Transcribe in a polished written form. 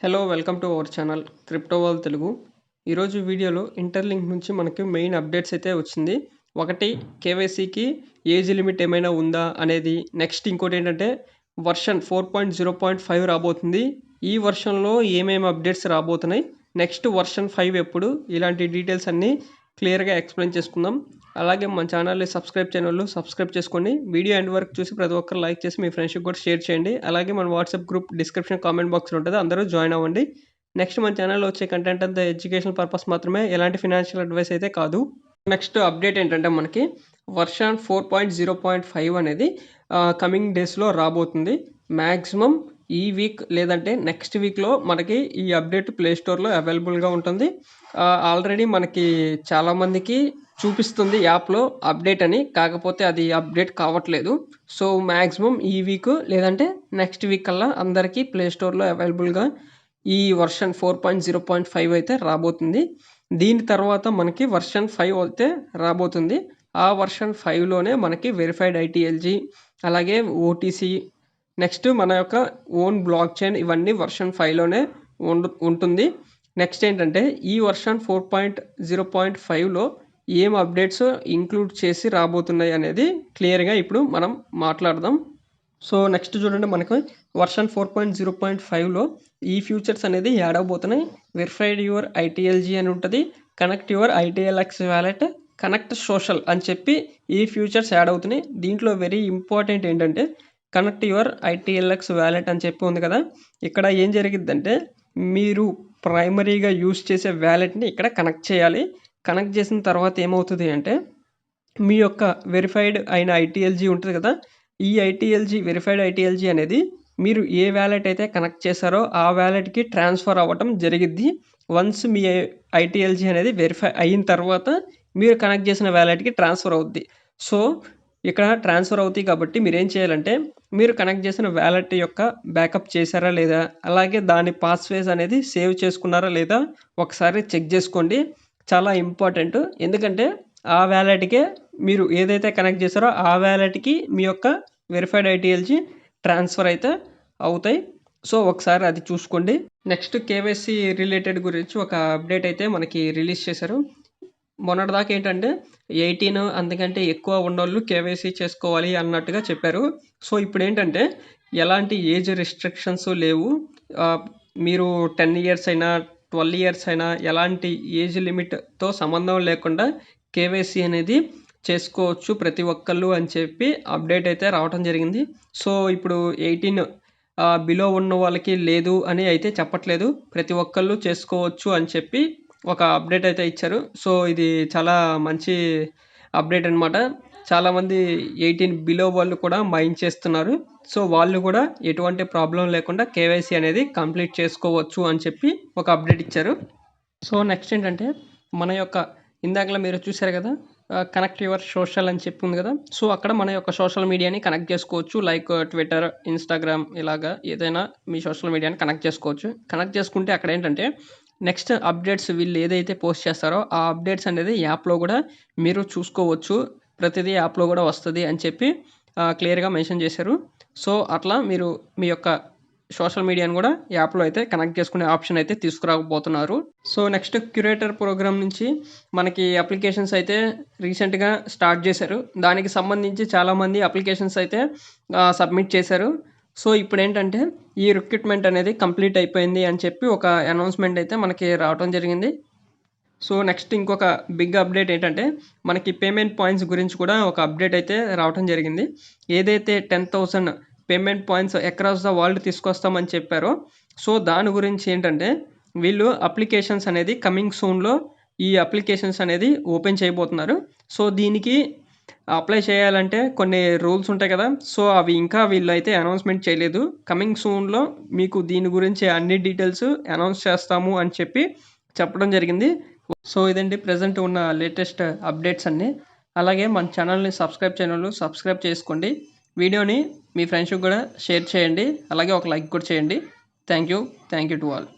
Hello welcome to our channel crypto wall Telugu. ఈరోజు వీడియోలో interlink నుంచి మనకి మెయిన్ అప్డేట్స్ అయితే వచ్చింది. ఒకటి కేవైసీకి ఏజ్ లిమిట్ ఏమైనా ఉందా అనేది, నెక్స్ట్ ఇంకోటి ఏంటంటే వర్షన్ 4.0.5 రాబోతుంది. ఈ వర్షన్లో ఏమేమి అప్డేట్స్ రాబోతున్నాయి, నెక్స్ట్ వర్షన్ 5 ఎప్పుడు, ఇలాంటి డీటెయిల్స్ అన్నీ క్లియర్గా ఎక్స్ప్లెయిన్ చేసుకుందాం. అలాగే మన ఛానల్ని సబ్స్క్రైబ్ చేసుకోండి. వీడియో ఎండ్ వరకు చూసి ప్రతి ఒక్కరు లైక్ చేసి మీ ఫ్రెండ్స్కి కూడా షేర్ చేయండి. అలాగే మన వాట్సాప్ గ్రూప్ డిస్క్రిప్షన్ కామెంట్ బాక్స్లో ఉంటుంది, అందరూ జాయిన్ అవ్వండి. నెక్స్ట్ మన ఛానల్లో వచ్చే కంటెంట్ అంతా ఎడ్యుకేషనల్ పర్పస్ మాత్రమే, ఎలాంటి ఫినాన్షియల్ అడ్వైస్ అయితే కాదు. నెక్స్ట్ అప్డేట్ ఏంటంటే మనకి వర్షన్ 4.0.5 అనేది కమింగ్ డేస్లో రాబోతుంది. మ్యాక్సిమం ఈ వీక్ లేదంటే నెక్స్ట్ వీక్లో మనకి ఈ అప్డేట్ ప్లేస్టోర్లో అవైలబుల్గా ఉంటుంది. ఆల్రెడీ మనకి చాలామందికి చూపిస్తుంది యాప్లో అప్డేట్ అని, కాకపోతే అది అప్డేట్ కావట్లేదు. సో మ్యాక్సిమం ఈ వీక్ లేదంటే నెక్స్ట్ వీక్ కల్లా అందరికీ ప్లేస్టోర్లో అవైలబుల్గా ఈ వర్షన్ 4.0.5 అయితే రాబోతుంది. దీని తర్వాత మనకి వర్షన్ 5 అయితే రాబోతుంది. ఆ వర్షన్ 5లోనే మనకి వెరిఫైడ్ ఐటీఎల్జీ, అలాగే ఓటీసీ, నెక్స్ట్ మన యొక్క ఓన్ బ్లాక్ చైన్, ఇవన్నీ వర్షన్ 5లోనే ఉంటుంది. నెక్స్ట్ ఏంటంటే ఈ వర్షన్ 4.0.5లో ఏం అప్డేట్స్ ఇంక్లూడ్ చేసి రాబోతున్నాయి అనేది క్లియర్గా ఇప్పుడు మనం మాట్లాడదాం. సో నెక్స్ట్ చూడండి, మనకు వర్షన్ 4.0.5లో ఈ ఫ్యూచర్స్ అనేది యాడ్ అవబోతున్నాయి. వెరిఫైడ్ యువర్ ఐటీఎల్జీ అని ఉంటుంది, connect your ITLX wallet, connect social అని చెప్పి ఈ ఫ్యూచర్స్ యాడ్ అవుతున్నాయి. దీంట్లో వెరీ ఇంపార్టెంట్ ఏంటంటే కనెక్ట్ యువర్ ఐటీఎల్ఎక్స్ వ్యాలెట్ అని చెప్పి ఉంది కదా. ఇక్కడ ఏం జరిగిద్దంటే మీరు ప్రైమరీగా యూస్ చేసే వ్యాలెట్ని ఇక్కడ కనెక్ట్ చేయాలి. కనెక్ట్ చేసిన తర్వాత ఏమవుతుంది అంటే మీ యొక్క వెరిఫైడ్ అయిన ఐటీఎల్జీ ఉంటుంది కదా, ఈ వెరిఫైడ్ ఐటీఎల్జీ అనేది మీరు ఏ వ్యాలెట్ అయితే కనెక్ట్ చేశారో ఆ వ్యాలెట్కి ట్రాన్స్ఫర్ అవ్వటం జరిగిద్ది. వన్స్ మీ ఐటీఎల్జీ అనేది వెరిఫై అయిన తర్వాత మీరు కనెక్ట్ చేసిన వ్యాలెట్కి ట్రాన్స్ఫర్ అవుద్ది. సో ఇక్కడ ట్రాన్స్ఫర్ అవుతాయి కాబట్టి మీరు ఏం చేయాలంటే మీరు కనెక్ట్ చేసిన వ్యాలెట్ యొక్క బ్యాకప్ చేశారా లేదా, అలాగే దాని పాస్వేజ్ అనేది సేవ్ చేసుకున్నారా లేదా ఒకసారి చెక్ చేసుకోండి. చాలా ఇంపార్టెంట్, ఎందుకంటే ఆ వ్యాలెట్కే మీరు ఏదైతే కనెక్ట్ చేశారో ఆ వ్యాలెట్కి మీ యొక్క వెరిఫైడ్ ఐటీఎల్జీ ట్రాన్స్ఫర్ అయితే అవుతాయి. సో ఒకసారి అది చూసుకోండి. నెక్స్ట్ కేవైసీ రిలేటెడ్ గురించి ఒక అప్డేట్ అయితే మనకి రిలీజ్ చేశారు. మొన్నటిదాకా ఏంటంటే 18 అంతకంటే ఎక్కువ ఉన్నోళ్ళు కేవైసీ చేసుకోవాలి అన్నట్టుగా చెప్పారు. సో ఇప్పుడు ఏంటంటే ఎలాంటి ఏజ్ రిస్ట్రిక్షన్స్ లేవు. మీరు 10 ఇయర్స్ అయినా 12 ఇయర్స్ అయినా ఎలాంటి ఏజ్ లిమిట్తో సంబంధం లేకుండా కేవైసీ అనేది చేసుకోవచ్చు ప్రతి ఒక్కళ్ళు అని చెప్పి అప్డేట్ అయితే రావడం జరిగింది. సో ఇప్పుడు 18 బిలో ఉన్న వాళ్ళకి లేదు అని అయితే చెప్పట్లేదు, ప్రతి ఒక్కళ్ళు చేసుకోవచ్చు అని చెప్పి ఒక అప్డేట్ అయితే ఇచ్చారు. సో ఇది చాలా మంచి అప్డేట్ అనమాట. చాలామంది 18 బిలో వాళ్ళు కూడా మైండ్ చేస్తున్నారు. సో వాళ్ళు కూడా ఎటువంటి ప్రాబ్లం లేకుండా కేవైసీ అనేది కంప్లీట్ చేసుకోవచ్చు అని చెప్పి ఒక అప్డేట్ ఇచ్చారు. సో నెక్స్ట్ ఏంటంటే మన యొక్క ఇందాకలా మీరు చూశారు కదా, కనెక్ట్ యువర్ సోషల్ అని చెప్పి ఉంది కదా. సో అక్కడ మన యొక్క సోషల్ మీడియాని కనెక్ట్ చేసుకోవచ్చు, లైక్ ట్విట్టర్, ఇన్స్టాగ్రామ్, ఇలాగా ఏదైనా మీ సోషల్ మీడియాని కనెక్ట్ చేసుకోవచ్చు. కనెక్ట్ చేసుకుంటే అక్కడ ఏంటంటే నెక్స్ట్ అప్డేట్స్ వీళ్ళు ఏదైతే పోస్ట్ చేస్తారో ఆ అప్డేట్స్ అనేది యాప్లో కూడా మీరు చూసుకోవచ్చు, ప్రతిదీ యాప్లో కూడా వస్తుంది అని చెప్పి క్లియర్గా మెన్షన్ చేశారు. సో అట్లా మీరు మీ యొక్క సోషల్ మీడియాని కూడా యాప్లో అయితే కనెక్ట్ చేసుకునే ఆప్షన్ అయితే తీసుకురాకపోతున్నారు. సో నెక్స్ట్ క్యూరేటర్ ప్రోగ్రామ్ నుంచి మనకి అప్లికేషన్స్ అయితే రీసెంట్గా స్టార్ట్ చేశారు. దానికి సంబంధించి చాలామంది అప్లికేషన్స్ అయితే సబ్మిట్ చేశారు. సో ఇప్పుడు ఏంటంటే ఈ రిక్రూట్మెంట్ అనేది కంప్లీట్ అయిపోయింది అని చెప్పి ఒక అనౌన్స్మెంట్ అయితే మనకి రావడం జరిగింది. సో నెక్స్ట్ ఇంకొక బిగ్ అప్డేట్ ఏంటంటే మనకి పేమెంట్ పాయింట్స్ గురించి కూడా ఒక అప్డేట్ అయితే రావడం జరిగింది. ఏదైతే 10,000 payment points across the world తీసుకొస్తామని చెప్పారో, సో దాని గురించి ఏంటంటే వీళ్ళు అప్లికేషన్స్ అనేది కమింగ్ సూన్లో ఈ అప్లికేషన్స్ అనేది ఓపెన్ చేయబోతున్నారు. సో దీనికి అప్లై చేయాలంటే కొన్ని రూల్స్ ఉంటాయి కదా. సో అవి ఇంకా వీళ్ళు అయితే అనౌన్స్మెంట్ చేయలేదు. కమింగ్ సూన్లో మీకు దీని గురించి అన్ని డీటెయిల్స్ అనౌన్స్ చేస్తాము అని చెప్పి చెప్పడం జరిగింది. సో ఇదండి ప్రజెంట్ ఉన్న లేటెస్ట్ అప్డేట్స్ అన్నీ. అలాగే మన ఛానల్ని సబ్స్క్రైబ్ చేసుకోండి. వీడియోని మీ ఫ్రెండ్స్కి కూడా షేర్ చేయండి, అలాగే ఒక లైక్ కూడా చేయండి. Thank you to all.